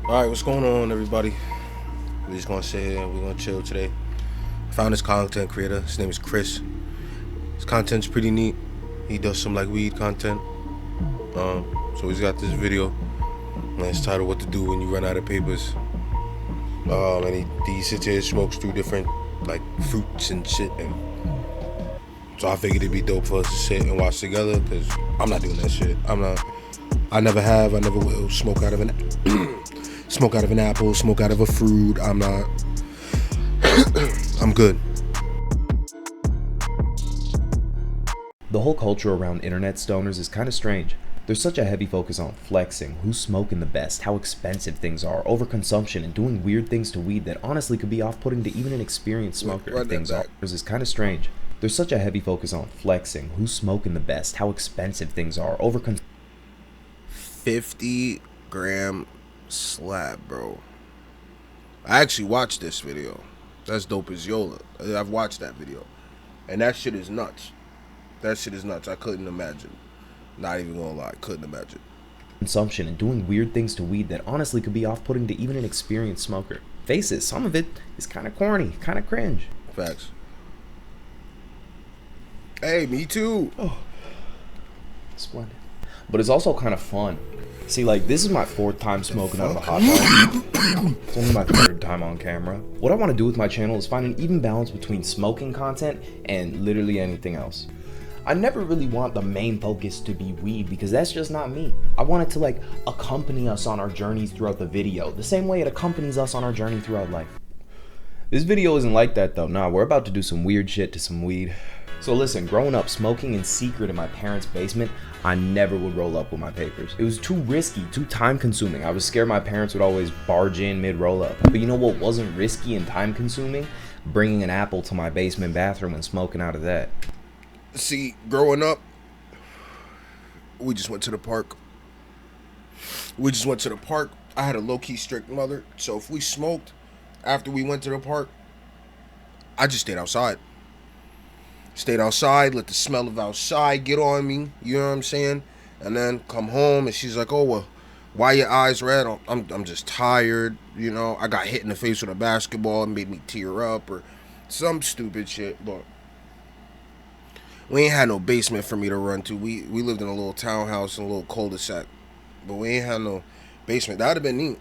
Alright, what's going on, everybody? We're just gonna sit here and we're gonna chill today. I found this content creator. His name is Chris. His content's pretty neat. He does some like weed content. So he's got this video and it's titled "What to Do When You Run Out of Papers." And he sits here and smokes through different like fruits and shit. And so I figured it'd be dope for us to sit and watch together, because I'm not doing that shit. I never have, I never will smoke out of an smoke out of an apple, smoke out of a fruit. I'm not. I'm good. The whole culture around internet stoners is kind of strange. There's such a heavy focus on flexing, who's smoking the best, how expensive things are, overconsumption, and doing weird things to weed that honestly could be off-putting to even an experienced smoker. Things is kind of strange. There's such a heavy focus on flexing, who's smoking the best, how expensive things are, 50-gram slab, bro. I actually watched this video. That's dope as Yola. I've watched that video, and that shit is nuts. That shit is nuts. I couldn't imagine. Not even gonna lie, couldn't imagine. Consumption and doing weird things to weed that honestly could be off-putting to even an experienced smoker. Face it, some of it is kind of corny, kind of cringe. Facts. Hey, me too. Oh, splendid. But it's also kind of fun. See, like, this is my 4th time smoking out of a hot dog. It's only my 3rd time on camera. What I want to do with my channel is find an even balance between smoking content and literally anything else. I never really want the main focus to be weed, because that's just not me. I want it to like accompany us on our journeys throughout the video, the same way it accompanies us on our journey throughout life. This video isn't like that though. Nah, we're about to do some weird shit to some weed. So listen, growing up smoking in secret in my parents' basement, I never would roll up with my papers. It was too risky, too time consuming. I was scared my parents would always barge in mid roll up. But you know what wasn't risky and time consuming? Bringing an apple to my basement bathroom and smoking out of that. See, growing up, we just went to the park. I had a low-key strict mother, so if we smoked after we went to the park, I just stayed outside. Let the smell of outside get on me, you know what I'm saying? And then come home and she's like, "Oh, well, why your eyes red?" I'm just tired, you know. I got hit in the face with a basketball and made me tear up or some stupid shit. But we ain't had no basement for me to run to. We lived in a little townhouse in a little cul-de-sac, but we ain't had no basement. That would have been neat.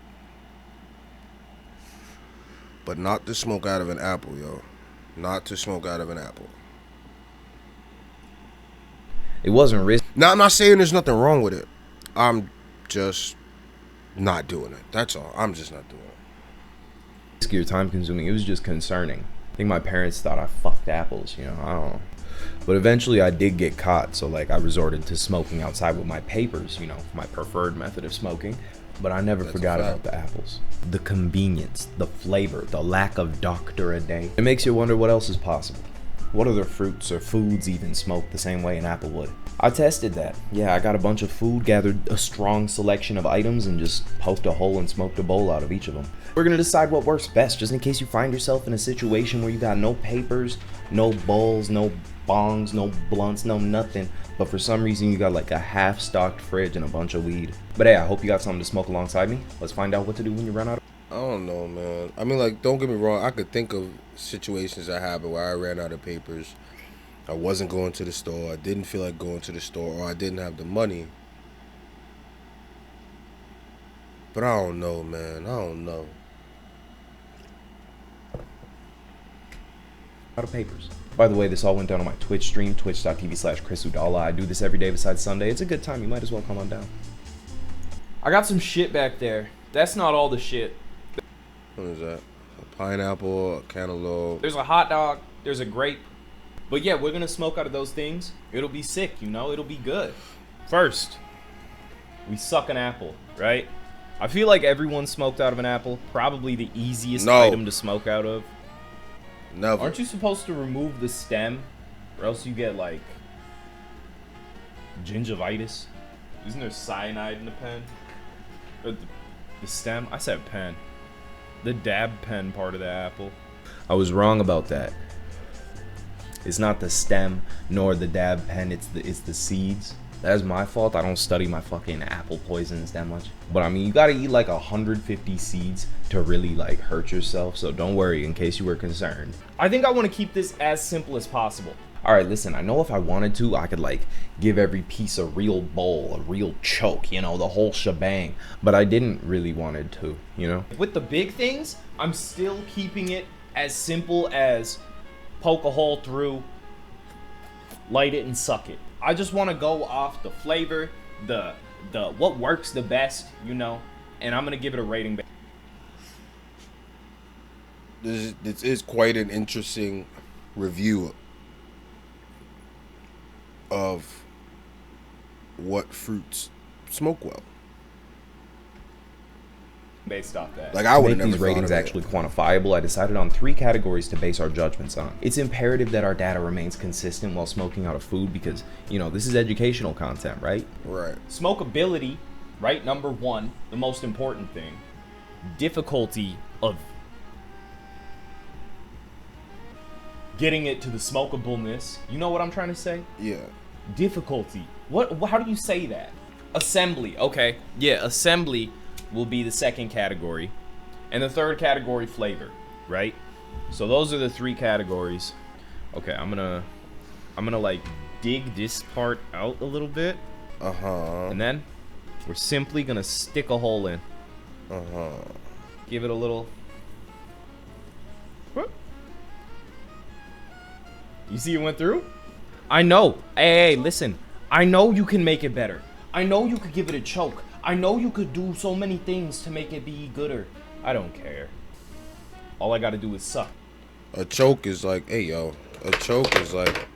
But not to smoke out of an apple, yo. Not to smoke out of an apple. It wasn't risky. Now, I'm not saying there's nothing wrong with it. I'm just not doing it. That's all. I'm just not doing it. Risky or time consuming. It was just concerning. I think my parents thought I fucked apples, you know. I don't know. But eventually I did get caught, so like I resorted to smoking outside with my papers, you know, my preferred method of smoking. But I never forgot about the apples. The convenience, the flavor, the lack of doctor a day. It makes you wonder what else is possible. What other fruits or foods even smoke the same way an apple would? I tested that. Yeah, I got a bunch of food, gathered a strong selection of items, and just poked a hole and smoked a bowl out of each of them. We're gonna decide what works best, just in case you find yourself in a situation where you got no papers, no bowls, no bongs, no blunts, no nothing, but for some reason you got like a half-stocked fridge and a bunch of weed. But hey, I hope you got something to smoke alongside me. Let's find out what to do when you run out of... I don't know, man. I mean, like, don't get me wrong. I could think of situations that happened where I ran out of papers. I wasn't going to the store. I didn't feel like going to the store, or I didn't have the money. But I don't know, man. I don't know. Out of papers. By the way, this all went down on my Twitch stream, twitch.tv/ChrisUdala. I do this every day besides Sunday. It's a good time. You might as well come on down. I got some shit back there. That's not all the shit. What is that? A pineapple, a cantaloupe. There's a hot dog. There's a grape. But yeah, we're gonna smoke out of those things. It'll be sick, you know? It'll be good. First, we suck an apple, right? I feel like everyone smoked out of an apple. Probably the easiest item to smoke out of. Never. Aren't you supposed to remove the stem? Or else you get, like, gingivitis? Isn't there cyanide in the pen? Or the stem? I said pen. The dab pen part of the apple. I was wrong about that. It's not the stem nor the dab pen, it's the seeds. That's my fault. I don't study my fucking apple poisons that much. But I mean, you gotta eat like 150 seeds to really like hurt yourself. So don't worry, in case you were concerned. I think I want to keep this as simple as possible. All right, listen, I know if I wanted to, I could like give every piece a real bowl, a real choke, you know, the whole shebang. But I didn't really wanted to, you know? With the big things, I'm still keeping it as simple as poke a hole through, light it and suck it. I just want to go off the flavor, the what works the best, you know, and I'm gonna give it a rating. This is quite an interesting review of what fruits smoke well. Based off that. Like I would To have make never these thought ratings of it. actually quantifiable, I decided on 3 categories to base our judgments on. It's imperative that our data remains consistent while smoking out of food because, you know, this is educational content, right? Right. Smokability, right? Number 1, the most important thing. Difficulty of getting it to the smokableness. You know what I'm trying to say? Yeah. Difficulty. What? How do you say that? Assembly. Okay. Yeah, assembly will be the second category. And the third category, flavor, right? So those are the 3 categories. Okay, I'm gonna like dig this part out a little bit. Uh-huh. And then we're simply gonna stick a hole in. Uh-huh. Give it a little. Whoop. You see it went through? I know. Hey, listen. I know you can make it better. I know you could give it a choke. I know you could do so many things to make it be gooder. I don't care. All I gotta do is suck. A choke is like, hey yo, a choke is like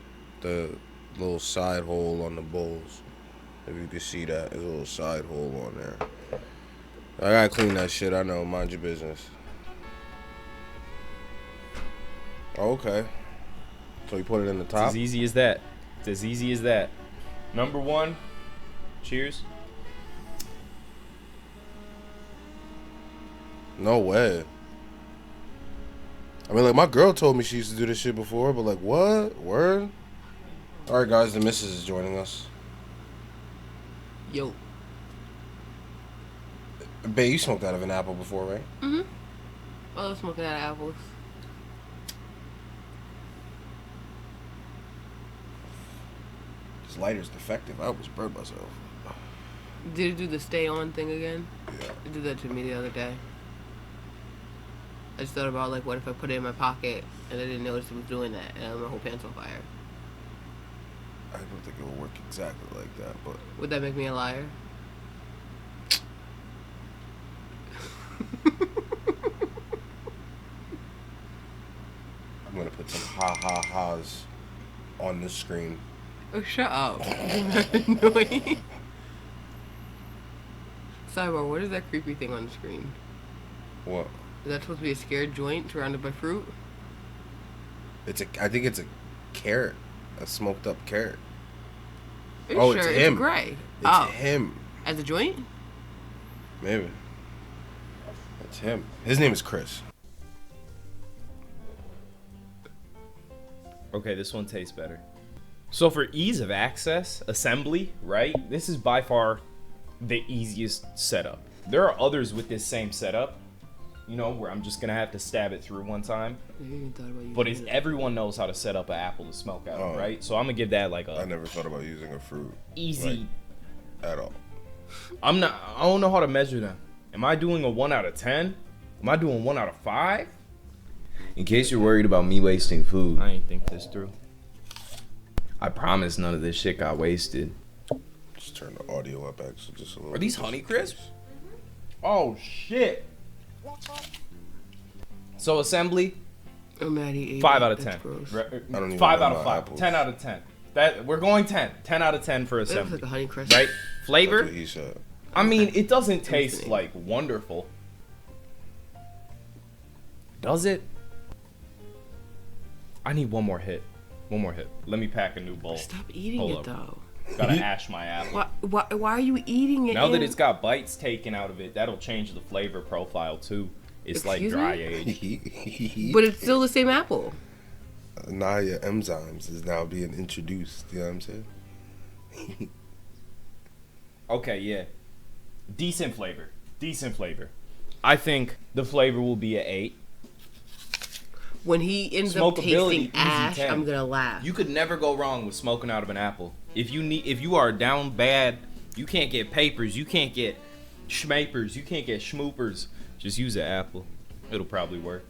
the little side hole on the bowls. If you can see that, there's a little side hole on there. I gotta clean that shit. I know. Mind your business. Okay. So you put it in the It's top. as easy as that. It's as easy as that. Number 1. Cheers. No way. I mean, like, my girl told me she used to do this shit before, but like, what? Word? Alright, guys, the missus is joining us. Yo. Bae, you smoked out of an apple before, right? Mm-hmm. I love smoking out of apples. This lighter's defective. I almost burned myself. Did it do the stay on thing again? Yeah. It did that to me the other day. I just thought about, like, what if I put it in my pocket and I didn't notice it was doing that and my whole pants on fire? I don't think it will work exactly like that, but Would that make me a liar? I'm gonna put some ha-ha-ha's on the screen. Oh, shut up. Annoying. Sidebar, what is that creepy thing on the screen? What? Is that supposed to be a scared joint surrounded by fruit? I think it's a carrot. A smoked up carrot. Are you Oh, sure? it's It's him. gray. It's him. As a joint? Maybe. That's him. His name is Chris. Okay, this one tastes better. So for ease of access, assembly, right? This is by far the easiest setup. There are others with this same setup, you know, where I'm just gonna have to stab it through one time. But it's, everyone knows how to set up an apple to smoke out of, right? So I'm gonna give that like I a never thought about using a fruit. easy. Like, at all. I don't know how to measure them. Am I doing a 1 out of 10? Am I doing 1 out of 5? In case you're worried about me wasting food, I ain't think this through. I promise none of this shit got wasted. Just turn the audio up actually just a little. Are these Honey Crisps? Oh shit. So assembly, I'm mad he ate 5 it. out of That's 10. gross. I don't even 5 know out of my 5. apples. 10 out of 10. That we're going 10. 10 out of 10 for It looks assembly. like a honey crisp. Right? That's Flavor? what he said. I mean, it doesn't taste Listening. like wonderful. Does it? I need one more hit. One more hit. Let me pack a new bowl. Stop eating Hold it up. though. Gotta ash my apple. Why are you eating it? Now that in- it's got bites taken out of it, that'll change the flavor profile too. It's like Excuse dry me? age. But it's still the same apple. Naya enzymes is now being introduced. You know what I'm saying? Okay, yeah. Decent flavor. Decent flavor. I think the flavor will be an 8. When he ends up tasting easy ash, 10. I'm gonna laugh. You could never go wrong with smoking out of an apple. If you are down bad, you can't get papers, you can't get schmapers, you can't get schmoopers. Just use an apple. It'll probably work.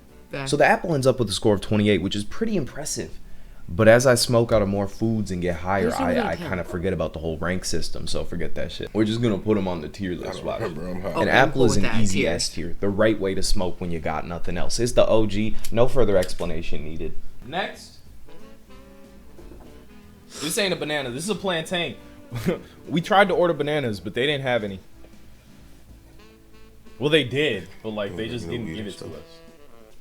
So the apple ends up with a score of 28, which is pretty impressive. But as I smoke out of more foods and get higher, I kind of forget about the whole rank system. So forget that shit. We're just gonna put them on the tier list. An apple is an easy S tier, the right way to smoke when you got nothing else. It's the OG. No further explanation needed. Next. This ain't a banana. This is a plantain. We tried to order bananas, but they didn't have any. Well, they did, but like they just didn't give it to us.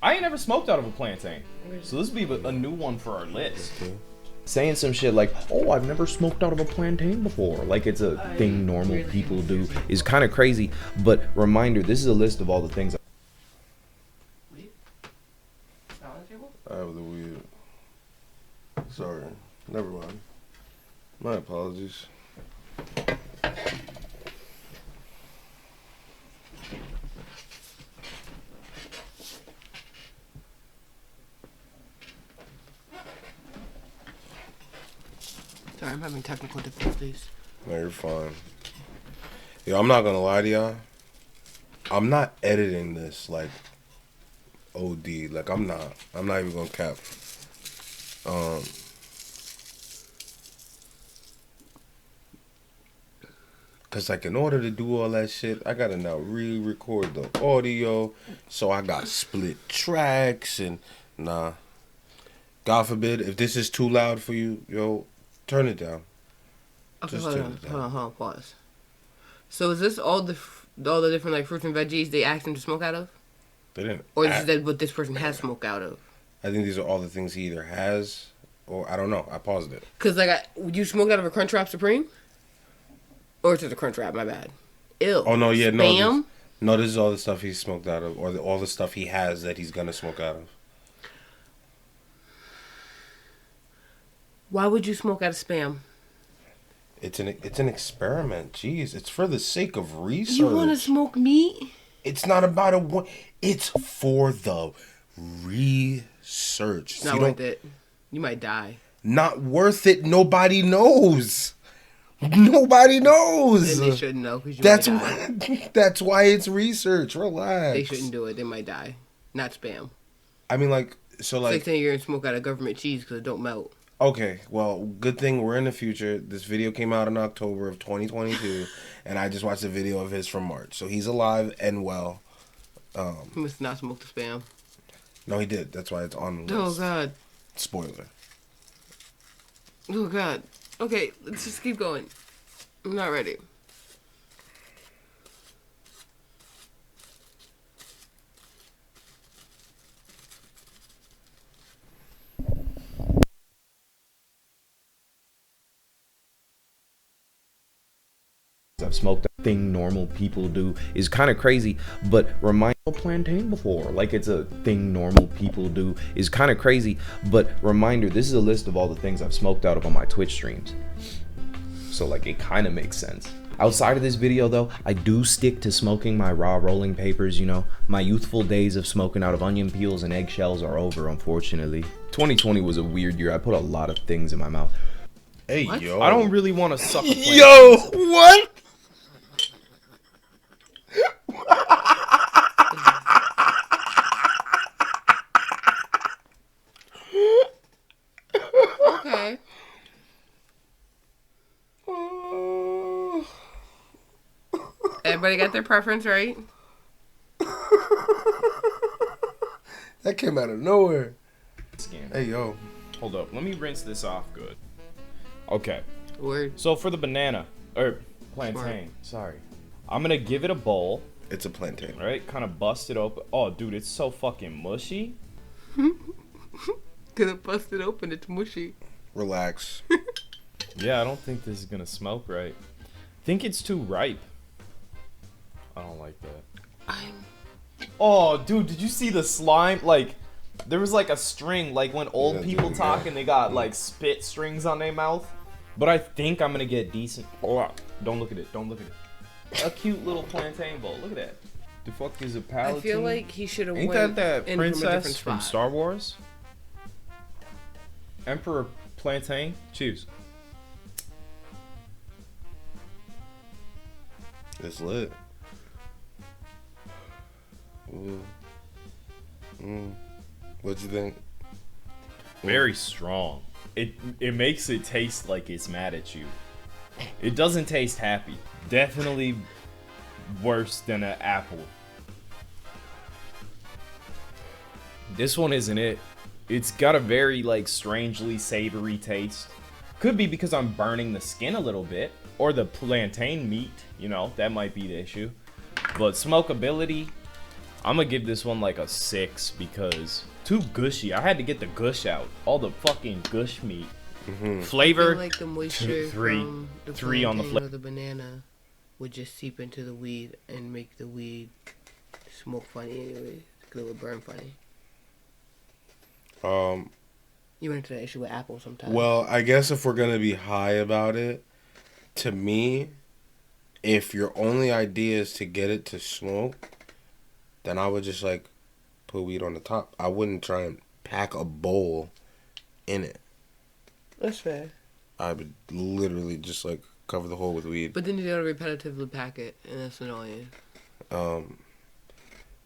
I ain't never smoked out of a plantain, so this would be a new one for our list. Saying some shit like, oh, I've never smoked out of a plantain before, like it's a thing normal people do, is kind of crazy. But reminder, this is a list of all the things. I have the weed. Sorry. Never mind. My apologies. Sorry, I'm having technical difficulties. No, you're fine. Yo, I'm not gonna lie to y'all. I'm not editing this like OD. Like I'm not even gonna cap. Cause like in order to do all that shit, I gotta now re-record the audio. So I got split tracks and nah. God forbid if this is too loud for you, yo, turn it down. Okay, Just hold on, pause. So is this all the different like fruits and veggies they asked him to smoke out of? They didn't. Or is that what this person has smoked out of? I think these are all the things he either has or I don't know. I paused it. Cause like, would you smoke out of a Crunchwrap Supreme? Or is it a Crunchwrap? My bad. Ew. Oh no, yeah, Spam? no. This is all the stuff he's smoked out of, or all the stuff he has that he's gonna smoke out of. Why would you smoke out of Spam? It's an experiment. Jeez, it's for the sake of research. You want to smoke meat? It's not about a one. It's for the research. It's not worth it. You might die. Not worth it. Nobody knows. Nobody knows. Then they shouldn't know because you That's might die. why. That's why it's research. Relax. They shouldn't do it. They might die. Not Spam. I mean, like, so like. It's like saying you're gonna smoke out of government cheese because it don't melt. Okay, well, good thing we're in the future. This video came out in October of 2022, and I just watched a video of his from March. So he's alive and well. He must not smoke the Spam. No, he did. That's why it's on the Oh, list. God. Spoiler. Oh, God. Okay, let's just keep going. I'm not ready. I've smoked a thing normal people do is kind of crazy, but remind plantain before, like it's a thing normal people do is kind of crazy. But reminder, this is a list of all the things I've smoked out of on my Twitch streams. So like it kind of makes sense. Outside of this video though, I do stick to smoking my raw rolling papers, you know. My youthful days of smoking out of onion peels and eggshells are over, unfortunately. 2020 was a weird year. I put a lot of things in my mouth. Hey, What? yo. I don't really want to suck a plantain. Yo, what? Okay. Everybody got their preference, right? That came out of nowhere. Skin. Hey, yo. Hold up. Let me rinse this off good. Okay. Word. So for the banana, or plantain, sorry. I'm going to give it a bowl. It's a plantain. Right? Kind of bust it open. Oh, dude, it's so fucking mushy. Cause it busted open, it's mushy. Relax. Yeah, I don't think this is going to smoke right. I think it's too ripe. I don't like that. Oh, dude, did you see the slime? Like, there was like a string, like when old Yeah, people dude, talk yeah. and they got like spit strings on their mouth. But I think I'm gonna get decent. Oh, don't look at it. Don't look at it. A cute little plantain bowl. Look at that. The fuck is a palatine? I feel like he should have Ain't went that in from a different princess from spot. Star Wars? Emperor Plantain? Cheers. It's lit. Ooh. What'd you think? Very strong. It makes it taste like it's mad at you. It doesn't taste happy. Definitely worse than an apple. This one isn't it. It's got a very like strangely savory taste. Could be because I'm burning the skin a little bit, or the plantain meat, you know, that might be the issue. But smokability, I'm gonna give this one like a 6 because too gushy. I had to get the gush out. All the fucking gush meat. Flavor, I feel like the moisture three. from the Three on the plantain or the banana would just seep into the weed and make the weed smoke funny anyway. Because it would burn funny. You run into that issue with apple sometimes. Well, I guess if we're gonna be high about it, to me, if your only idea is to get it to smoke, then I would just like put weed on the top. I wouldn't try and pack a bowl in it. That's fair. I would literally just like cover the hole with weed. But then you gotta repetitively pack it, and that's annoying.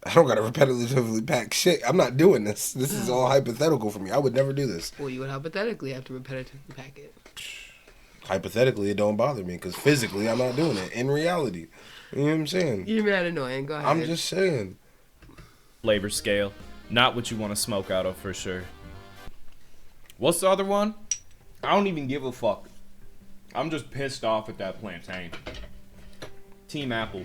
I don't gotta repetitively pack shit. I'm not doing this. This is all hypothetical for me. I would never do this. Well, you would hypothetically have to repetitively pack it. Hypothetically, it don't bother me because physically, I'm not doing it. In reality, you know what I'm saying? You're mad annoying. Go ahead. I'm just saying. flavor scale. Not what you want to smoke out of for sure. What's the other one? I don't even give a fuck. I'm just pissed off at that plantain. Team Apple.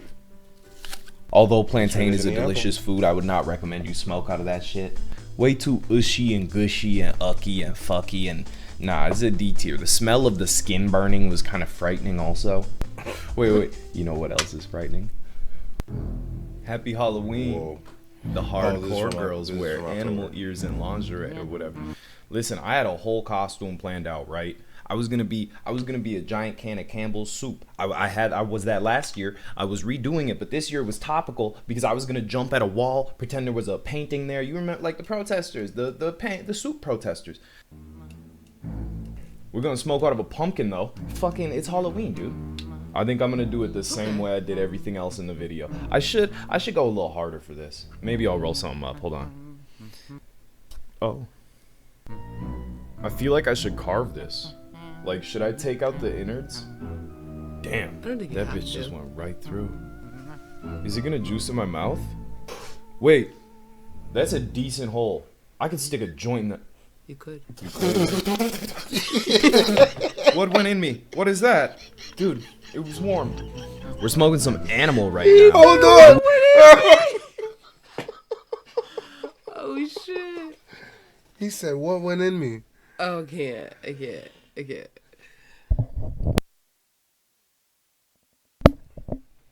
Although plantain is a delicious food, I would not recommend you smoke out of that shit. Way too ushy and gushy and ucky and fucky and nah, it's a D tier. The smell of the skin burning was kind of frightening also. Wait. You know what else is frightening? Happy Halloween. Whoa. The hardcore girls this is wear from animal October. ears and lingerie or whatever. Listen, I had a whole costume planned out, right? I was gonna be a giant can of Campbell's soup. I was that last year. I was redoing it, but this year was topical because I was gonna jump at a wall, pretend there was a painting there. You remember, like the protesters, the soup protesters. We're gonna smoke out of a pumpkin though. Fucking, it's Halloween, dude. I think I'm gonna do it the same way I did everything else in the video. I should go a little harder for this. Maybe I'll roll something up. Hold on. Oh. I feel like I should carve this. Like, should I take out the innards? Damn, I don't think you that have bitch to. just went right through. Is it gonna juice in my mouth? Wait, that's a decent hole. I could stick a joint in that. You could. What went in me? What is that? Dude, it was warm. We're smoking some animal right now. Hold on. Oh shit. He said, "What went in me?" Oh, I can't.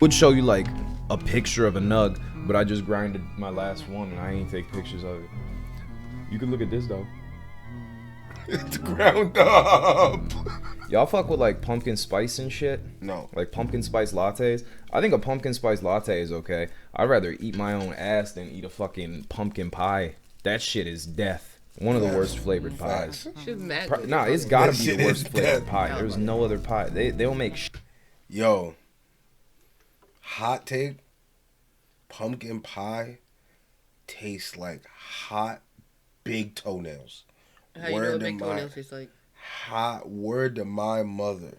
Would show you like a picture of a nug, but I just grinded my last one and I ain't take pictures of it. You can look at this though. It's ground up. Y'all fuck with like pumpkin spice and shit? No. Like pumpkin spice lattes? I think a pumpkin spice latte is okay. I'd rather eat my own ass than eat a fucking pumpkin pie. That shit is death. One of the worst flavored pies. She's mad. Nah, it's gotta That be shit the worst is flavored death. pie. There's no other pie. They don't make shit. Yo. Hot take. Pumpkin pie tastes like hot big toenails. How you know what big toenails taste like? Hot word to my mother.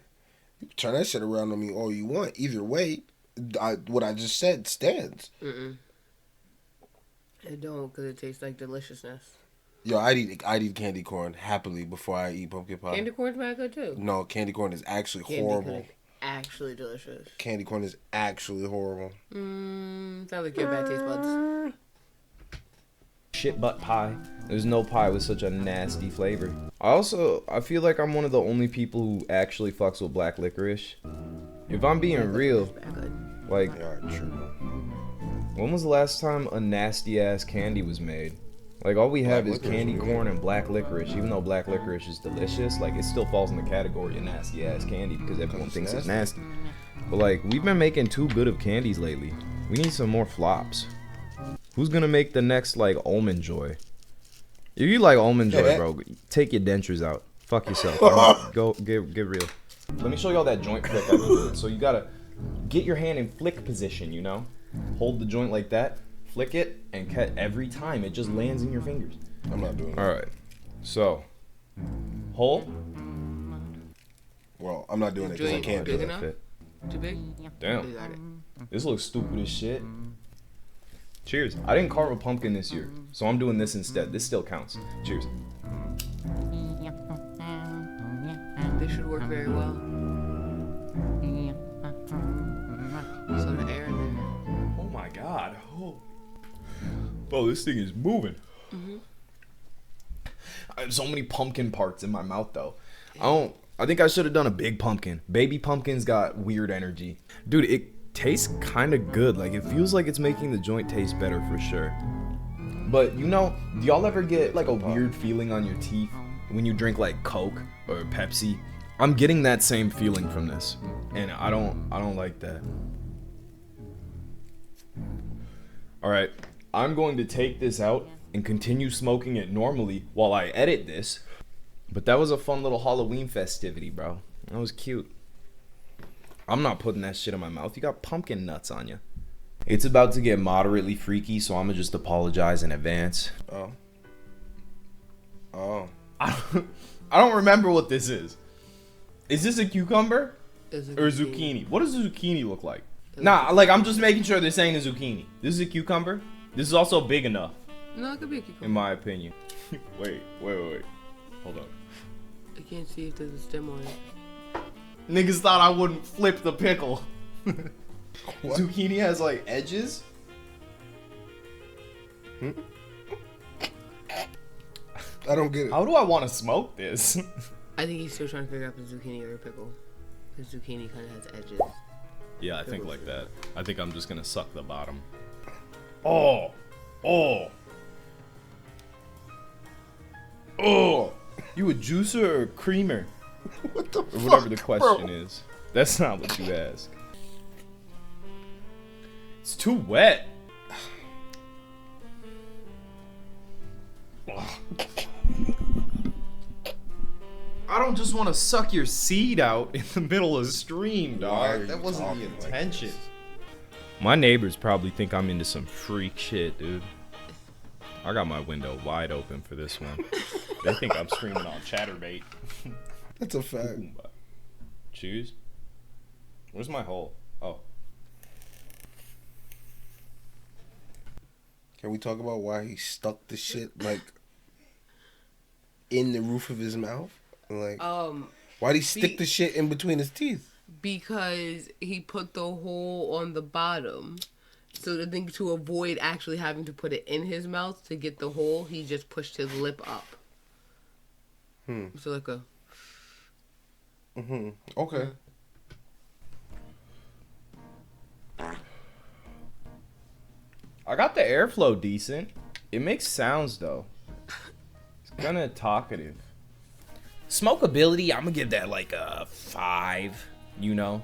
You can turn that shit around on me all you want. Either way, what I just said stands. It don't, because it tastes like deliciousness. Yo, I'd eat candy corn happily before I eat pumpkin pie. Candy corn's bad good too. No, candy corn is actually Candy horrible. corn is actually delicious. Candy corn is actually horrible. Sounds like you have bad taste buds. Shit butt pie. There's no pie with such a nasty flavor. I feel like I'm one of the only people who actually fucks with black licorice. If I'm being real, Bad good. like, Yeah, true. when was the last time a nasty ass candy was made? Like all we have Black is licorice candy is corn and black licorice. Even though black licorice is delicious, like it still falls in the category of nasty ass candy because everyone it's thinks it's nasty. But like we've been making too good of candies lately. We need some more flops. Who's gonna make the next like almond joy? If you like almond joy, bro, take your dentures out. Fuck yourself. Go get real. Let me show y'all that joint flick I did. So you gotta get your hand in flick position, you know? Hold the joint like that, flick it, and cut every time. It just lands in your fingers. I'm not doing that. Alright. So hold. Well, I'm not doing it because I can't do Big it. enough? Too big? You Damn. got it. This looks stupid as shit. Cheers. I didn't carve a pumpkin this year, so I'm doing this instead. This still counts. Cheers. This should work very well. Some air in there. Oh my god. Oh. Bro, this thing is moving. I have so many pumpkin parts in my mouth though. I think I should have done a big pumpkin. Baby pumpkins got weird energy. Dude, it tastes kind of good. Like it feels like it's making the joint taste better for sure. But you know, do y'all ever get like a weird feeling on your teeth when you drink like Coke or Pepsi? I'm getting that same feeling from this, and I don't like that. All right, I'm going to take this out and continue smoking it normally while I edit this. But that was a fun little Halloween festivity, bro. That was cute. I'm not putting that shit in my mouth. You got pumpkin nuts on you. It's about to get moderately freaky, so I'm gonna just apologize in advance. Oh. I don't remember what this is. Is this a cucumber It's a or zucchini? What does a zucchini look like? Nah, like I'm just making sure they're saying a zucchini. This is a cucumber. This is also big enough, No, it could be a cucumber. in my opinion. Wait. Hold up. I can't see if there's a stem on it. Niggas thought I wouldn't flip the pickle. What? Zucchini has like edges. I don't get it. How do I want to smoke this? I think he's still trying to figure out if it's zucchini or a pickle. Because zucchini kind of has edges. Yeah, I think like that. I think I'm just gonna suck the bottom. Oh. You a juicer or a creamer? What the Or fuck, whatever the question bro? is. That's not what you ask. It's too wet. I don't just want to suck your seed out in the middle of the stream, Why are dog. That you wasn't the talking like intention. this? My neighbors probably think I'm into some freak shit, dude. I got my window wide open for this one. They think I'm screaming on Chatterbait. That's a fact. Choose. Where's my hole? Oh. Can we talk about why he stuck the shit like in the roof of his mouth? Like, why'd he stick the shit in between his teeth? Because he put the hole on the bottom. So I think to avoid actually having to put it in his mouth to get the hole, he just pushed his lip up. So like a... Okay. I got the airflow decent. It makes sounds though. It's kind of talkative. Smokability, I'm gonna give that like a 5. You know,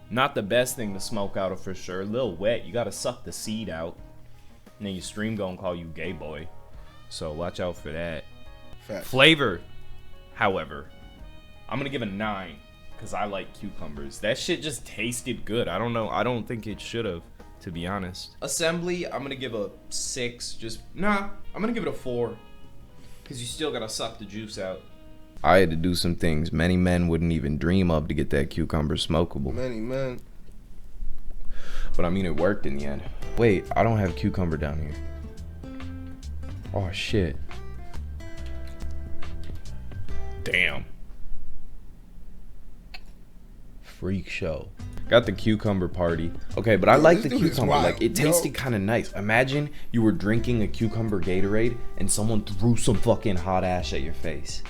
not the best thing to smoke out of for sure. A little wet. You gotta suck the seed out, and then your stream gonna call you gay boy. So watch out for that. Facts. Flavor, however, I'm gonna give a 9 because I like cucumbers. That shit just tasted good. I don't know. I don't think it should have, to be honest. Assembly, I'm gonna give a 6. I'm gonna give it a 4 because you still gotta suck the juice out. I had to do some things many men wouldn't even dream of to get that cucumber smokable. Many men. But I mean, it worked in the end. Wait, I don't have cucumber down here. Oh shit. Damn. Freak show. Got the cucumber party. Okay, but I like the this dude is cucumber. wild. Like, it tasted kind of nice. Imagine you were drinking a cucumber Gatorade and someone threw some fucking hot ash at your face.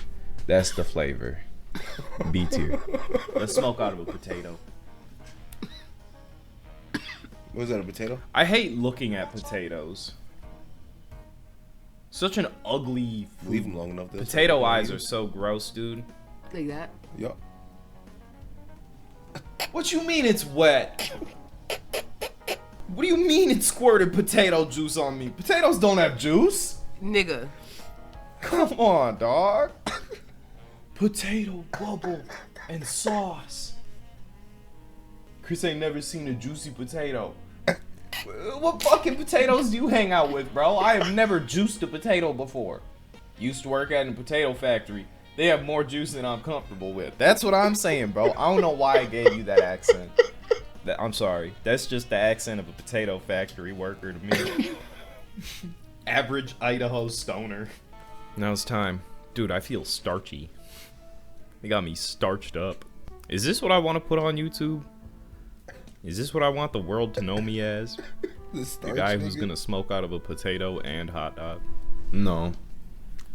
That's the flavor. B tier. Let's smoke out of a potato. Was that a potato? I hate looking at potatoes. Such an ugly food. Leave them long enough. Potato eyes are so gross, dude. Like that. Yup. What you mean it's wet? What do you mean it squirted potato juice on me? Potatoes don't have juice. Nigga. Come on, dog. Potato bubble and sauce. Chris ain't never seen a juicy potato. What fucking potatoes do you hang out with, bro? I have never juiced a potato before. Used to work at a potato factory. They have more juice than I'm comfortable with. That's what I'm saying, bro. I don't know why I gave you that accent. I'm sorry. That's just the accent of a potato factory worker to me. Average Idaho stoner. Now it's time. Dude, I feel starchy. They got me starched up. Is this what I want to put on YouTube? Is this what I want the world to know me as? The guy who's gonna smoke out of a potato and hot dog? No,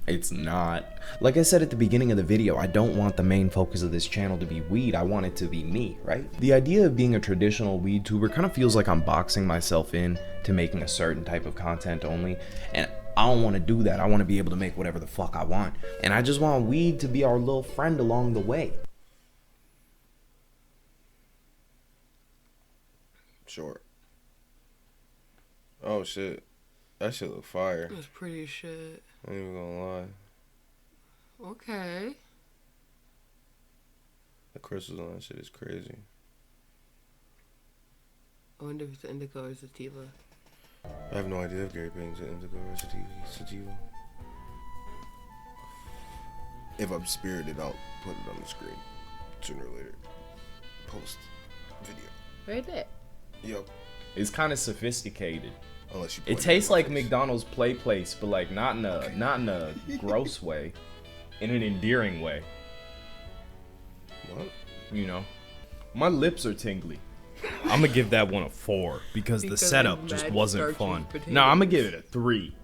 it's not. Like I said at the beginning of the video, I don't want the main focus of this channel to be weed. I want it to be me, right? The idea of being a traditional weed tuber kind of feels like I'm boxing myself in to making a certain type of content only, and I don't want to do that. I want to be able to make whatever the fuck I want, and I just want weed to be our little friend along the way. Short. Oh shit. That shit look fire. That's pretty as shit. I ain't even gonna lie. Okay. The crystals on that shit is crazy. I wonder if it's indica or sativa. I have no idea if Gary Payne's an indica or sativa. If I'm spirited, I'll put it on the screen sooner or later. Post video. Right there. Yup. It's kind of sophisticated. Unless you. It tastes like McDonald's Play Place, but like not in a gross way, in an endearing way. What? You know, my lips are tingly. I'm gonna give that one a 4 because the setup just wasn't fun. No, I'm gonna give it a 3.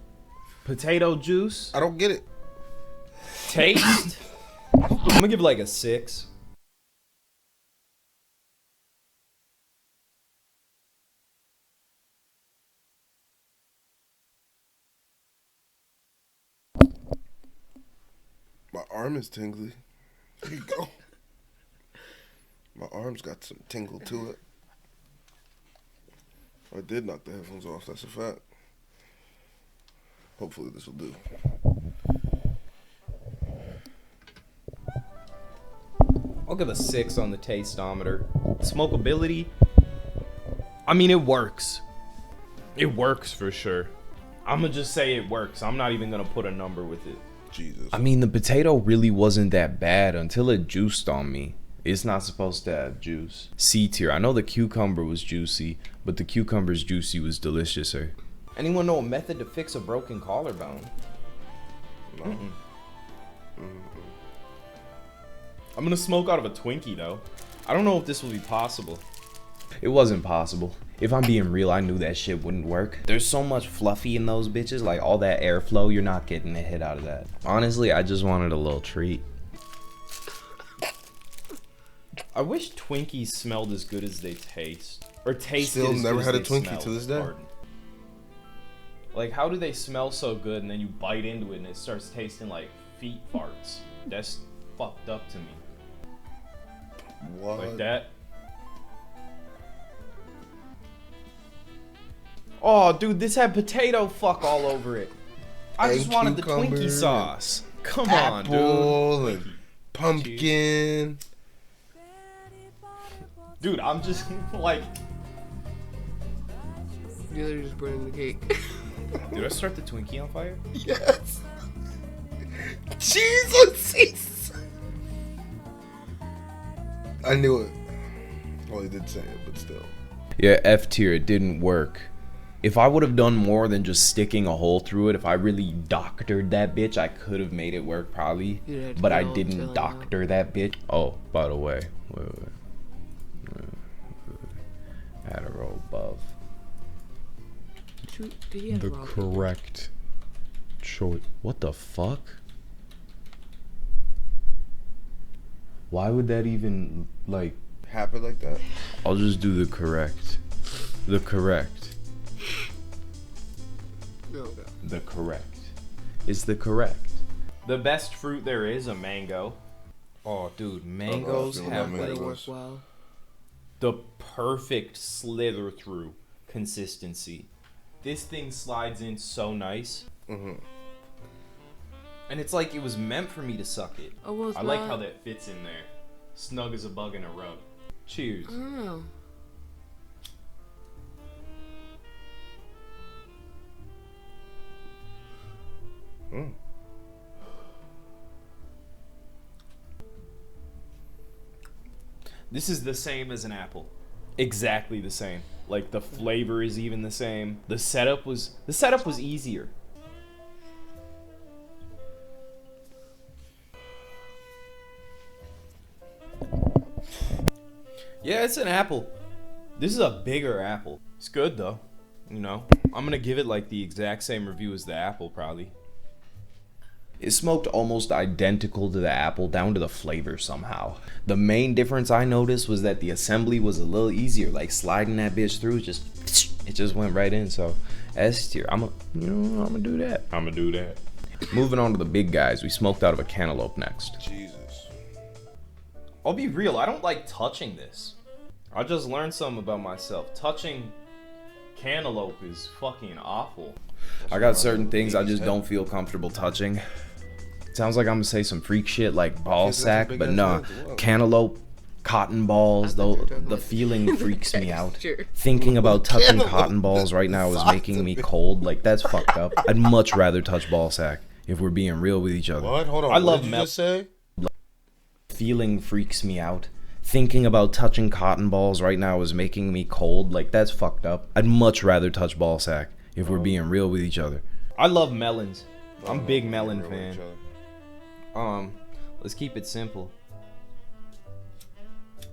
Potato juice. I don't get it. Taste. I'm gonna give it like a 6. My arm is tingly. There you go. My arm's got some tingle to it. I did knock the headphones off, that's a fact. Hopefully this will do. I'll give a 6 on the tasteometer. Smokability. I mean, it works. It works for sure. I'm gonna just say it works. I'm not even gonna put a number with it. Jesus. I mean, the potato really wasn't that bad until it juiced on me. It's not supposed to have juice. C tier. I know the cucumber was juicy, but the cucumber's juicy was deliciouser. Anyone know a method to fix a broken collarbone? No. I'm gonna smoke out of a Twinkie though. I don't know if this will be possible. It wasn't possible. If I'm being real, I knew that shit wouldn't work. There's so much fluffy in those bitches, like all that airflow, you're not getting a hit out of that. Honestly, I just wanted a little treat. I wish Twinkies smelled as good as they taste. Or tasted Still as never good had as a they Twinkie smell. to this day. Pardon. Like, how do they smell so good and then you bite into it and it starts tasting like feet farts? That's fucked up to me. What? Like that. Oh, dude, this had potato fuck all over it. I just And wanted the cucumber Twinkie and sauce. Come on, dude. Apple and pumpkin. Dude, I'm just like... You're literally just burning the cake. Did I start the Twinkie on fire? Yes. Jesus. I knew it. Well, he did say it, but still. Yeah, F tier, it didn't work. If I would have done more than just sticking a hole through it, if I really doctored that bitch, I could have made it work probably. But I didn't doctor that bitch. Oh, by the way. Wait. Had a roll above. The correct choice. What the fuck? Why would that even, like... Happen like that? I'll just do the correct. The correct. Okay. The correct. is the correct. The best fruit there is a mango. Oh, dude, mangoes feel have that like mango. Work well. the perfect slither through consistency. This thing slides in so nice. Mm-hmm. And it's like it was meant for me to suck it. Oh, well, it's I like not. how that fits in there. Snug as a bug in a rug. Cheers. I don't know. Mm. This is the same as an apple. Exactly the same. Like the flavor is even the same. The setup was easier. Yeah, it's an apple. This is a bigger apple. It's good though. You know, I'm gonna give it like the exact same review as the apple probably. It smoked almost identical to the apple down to the flavor somehow. The main difference I noticed was that the assembly was a little easier, like sliding that bitch through, it just went right in. So S tier, I'm gonna do that. Moving on to the big guys, we smoked out of a cantaloupe next. Jesus. I'll be real, I don't like touching this. I just learned something about myself. Touching cantaloupe is fucking awful. I got certain things I just don't feel comfortable touching. Sounds like I'm gonna say some freak shit like ball Yes, that's a sack, big but ass nah. head, what? Cantaloupe, cotton balls, I thought though you were talking the about feeling freaks me out. texture. Thinking about touching Cantaloupe, cotton balls right now is soft making me to me. cold. Like that's fucked up. I'd much rather touch ball sack if we're being real with each other. What? Hold on. I love what did you mel- just say? Feeling freaks me out. Thinking about touching cotton balls right now is making me cold. Like that's fucked up. I'd much rather touch ball sack if we're being real with each other. I love melons. I'm a big We're melon real with fan. each other. Let's keep it simple.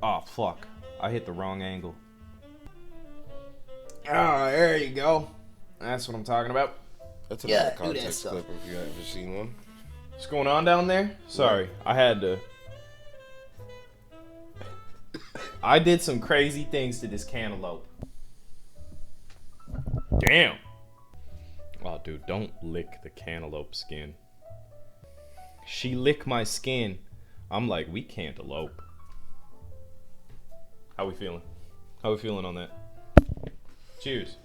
Oh fuck, I hit the wrong angle. Ah, there you go. That's what I'm talking about. That's another context clip if you ever seen one. What's going on down there? Sorry, I had to. I did some crazy things to this cantaloupe. Damn. Oh, dude, don't lick the cantaloupe skin. She licked my skin. I'm like, we can't elope. How we feeling? How we feeling on that? Cheers.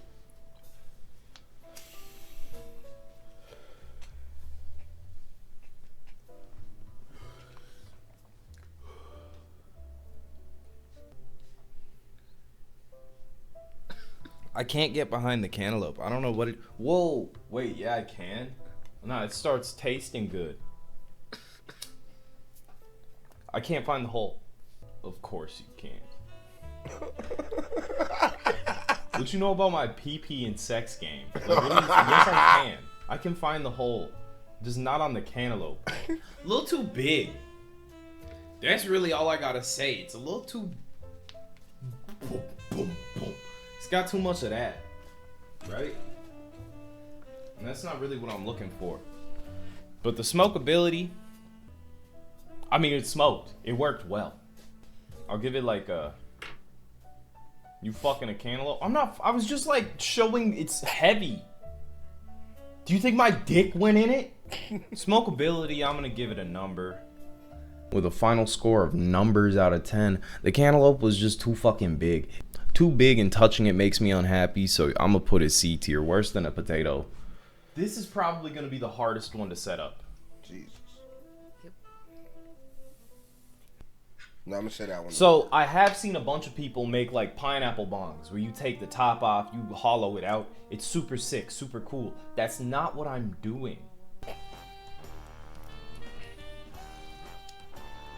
I can't get behind the cantaloupe. I don't know what it. Whoa, wait, yeah, I can. No, it starts tasting good. I can't find the hole. Of course you can't. What you know about my PP and sex game? Like, what do you, yes, I can. I can find the hole. Just not on the cantaloupe. A little too big. That's really all I gotta say. It's a little too. Boom, boom, boom. It's got too much of that. Right? And that's not really what I'm looking for. But the smokability. I mean, it smoked. It worked well. I'll give it like a. You fucking a cantaloupe? I'm not. I was just like showing it's heavy. Do you think my dick went in it? Smokability, I'm gonna give it a number. With a final score of numbers out of 10, the cantaloupe was just too fucking big. Too big, and touching it makes me unhappy, so I'm gonna put it C tier, worse than a potato. This is probably gonna be the hardest one to set up. Jesus. No, I'm gonna say that one. So I have seen a bunch of people make like pineapple bongs where you take the top off, you hollow it out. It's super sick, super cool. That's not what I'm doing.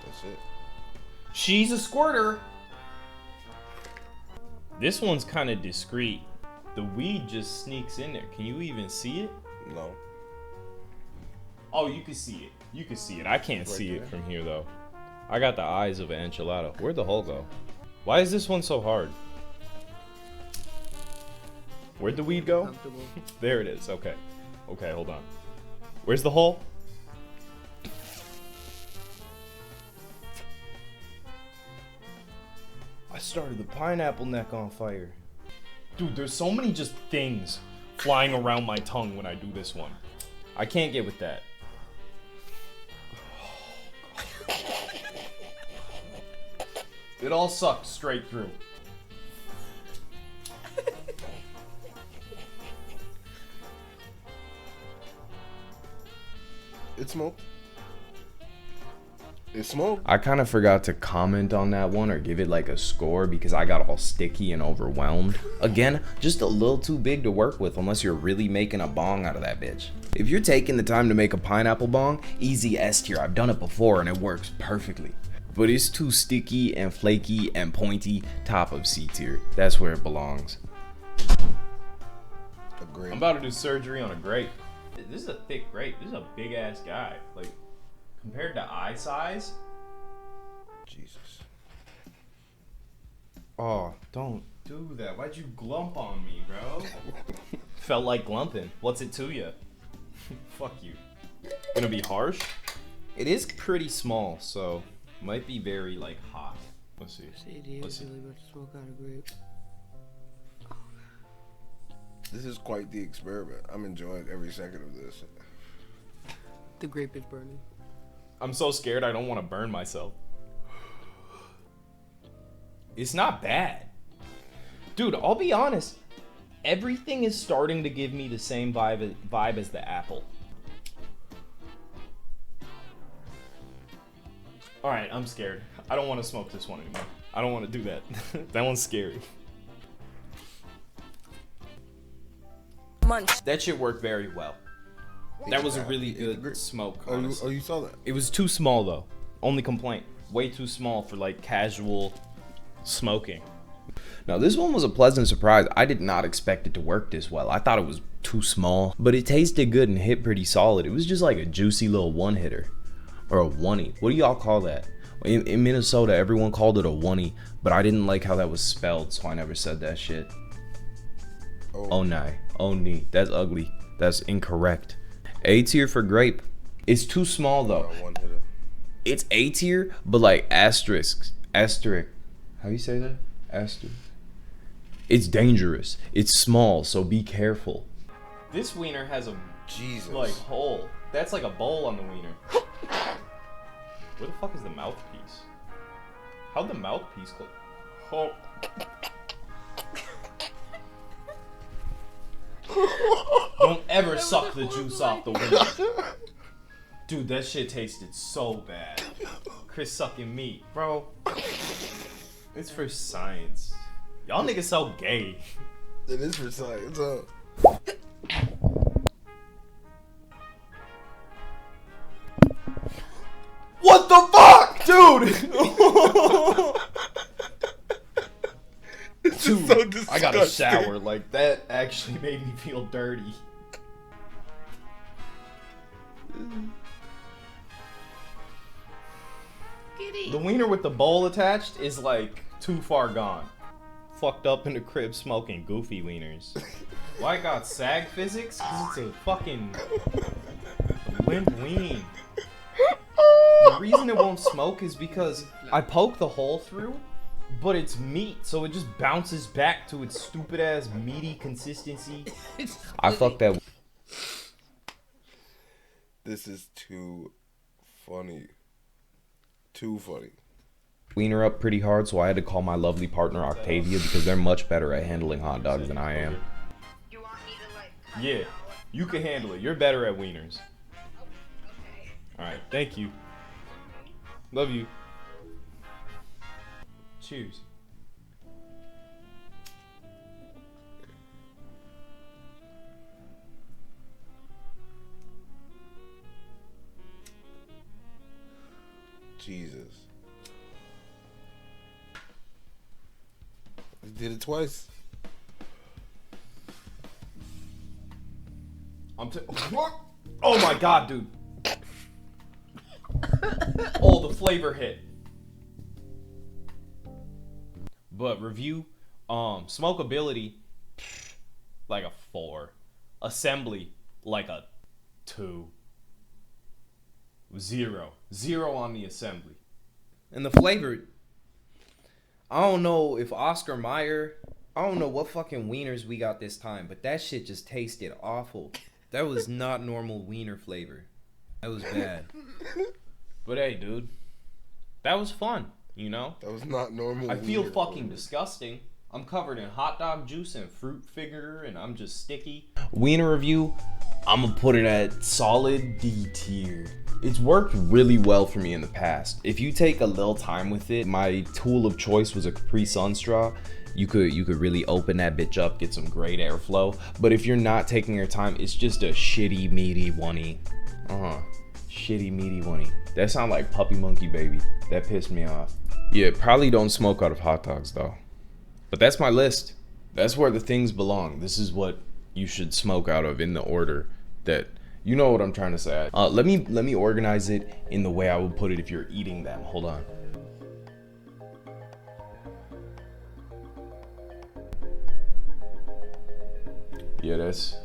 That's it. She's a squirter. This one's kind of discreet. The weed just sneaks in there. Can you even see it? No. Oh, you can see it. You can see it. I can't see it there. from here though. I got the eyes of an enchilada. Where'd the hole go? Why is this one so hard? Where'd the weed go? Comfortable. There it is. Okay. Okay, hold on. Where's the hole? I started the pineapple neck on fire. Dude, there's so many just things flying around my tongue when I do this one. I can't get with that. It all sucked straight through. It smoked. It smoked. I kind of forgot to comment on that one or give it like a score because I got all sticky and overwhelmed. Again, just a little too big to work with unless you're really making a bong out of that bitch. If you're taking the time to make a pineapple bong, easy S tier. I've done it before and it works perfectly. But it's too sticky and flaky and pointy, top of C tier. That's where it belongs. Agreed. I'm about to do surgery on a grape. This is a thick grape. This is a big ass guy. Like, compared to eye size. Jesus. Oh, don't do that. Why'd you glump on me, bro? Felt like glumping. What's it to you? Fuck you. Gonna be harsh? It is pretty small, so might be very like hot. Let's see. Let's see. Really about to smoke out a grape. This is quite the experiment. I'm enjoying every second of this. The grape is burning. I'm so scared I don't want to burn myself. It's not bad. Dude, I'll be honest. Everything is starting to give me the same vibe as the apple. Alright, I'm scared. I don't want to smoke this one anymore. I don't want to do that. That one's scary. Munch. That shit worked very well. That was a really good smoke, honestly. Oh, you saw that? It was too small though. Only complaint. Way too small for like casual smoking. Now this one was a pleasant surprise. I did not expect it to work this well. I thought it was too small, but it tasted good and hit pretty solid. It was just like a juicy little one hitter or a oney. What do y'all call that? In Minnesota, everyone called it a oney, but I didn't like how that was spelled, so I never said that shit. Onai. Oni. That's ugly. That's incorrect. A tier for grape. It's too small though. One hitter. It's A tier, but like asterisk. Asterisk. How you say that? Asterisk. It's dangerous. It's small, so be careful. This wiener has a Jesus. like hole. That's like a bowl on the wiener. Where the fuck is the mouthpiece? How'd the mouthpiece click? Oh. Don't ever suck the juice off the wiener. Dude, that shit tasted so bad. Chris sucking meat, bro. It's for science. Y'all niggas so gay. It is for science, huh? What the fuck, dude? Dude, so disgusting. I got a shower. Like, that actually made me feel dirty. The wiener with the bowl attached is like too far gone. Fucked up in the crib smoking goofy wieners. Why it got sag physics? Cause it's a fucking limp ween. The reason it won't smoke is because I poke the hole through, but it's meat, so it just bounces back to its stupid ass meaty consistency. I fucked that. This is too funny. Too funny. Wiener up pretty hard, so I had to call my lovely partner Octavia because they're much better at handling hot dogs than I am. You want me to like cut Yeah, it out? you can handle it. You're better at wieners. Okay. Alright, thank you. Love you. Cheers. Jesus. You did it twice. Oh my god, dude. Oh, the flavor hit. But review, smokability, like a 4. Assembly, like a 2. 0. 0 on the assembly. And the flavor, I don't know if Oscar Mayer, I don't know what fucking wieners we got this time, but that shit just tasted awful. That was not normal wiener flavor. That was bad. But hey, dude, that was fun. You know, That was not normal. I feel weird. fucking disgusting. I'm covered in hot dog juice and fruit figure, and I'm just sticky. Wiener review, I'm gonna put it at solid D tier. It's worked really well for me in the past. If you take a little time with it, my tool of choice was a Capri Sun straw. You could really open that bitch up, get some great airflow. But if you're not taking your time, it's just a shitty meaty oney. Shitty meaty oney. That sound like Puppy Monkey Baby. That pissed me off. Yeah, probably don't smoke out of hot dogs though. But that's my list. That's where the things belong. This is what you should smoke out of in the order that, you know what I'm trying to say. Let me organize it in the way I would put it if you're eating them. Hold on. Yeah, that's...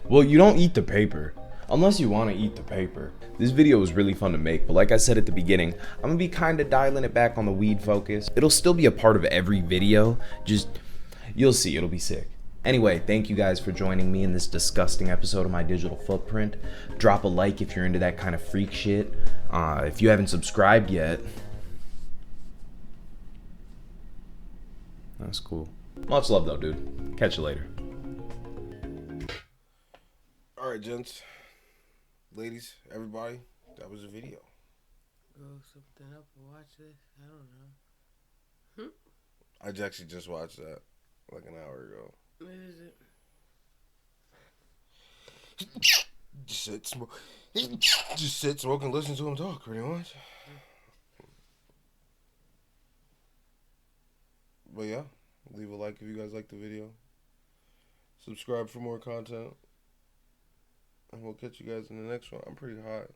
Well, you don't eat the paper. Unless you want to eat the paper. This video was really fun to make, but like I said at the beginning, I'm gonna be kind of dialing it back on the weed focus. It'll still be a part of every video, just, you'll see, it'll be sick. Anyway, thank you guys for joining me in this disgusting episode of My Digital Footprint. Drop a like if you're into that kind of freak shit. If you haven't subscribed yet, that's cool. Much love though, dude. Catch you later. All right, gents, ladies, everybody, that was a video. Go something up and watch this. I don't know. I actually just watched that like an hour ago. What is it? Just sit, smoke, and listen to him talk, pretty much. But yeah, leave a like if you guys like the video. Subscribe for more content. And we'll catch you guys in the next one. I'm pretty hot.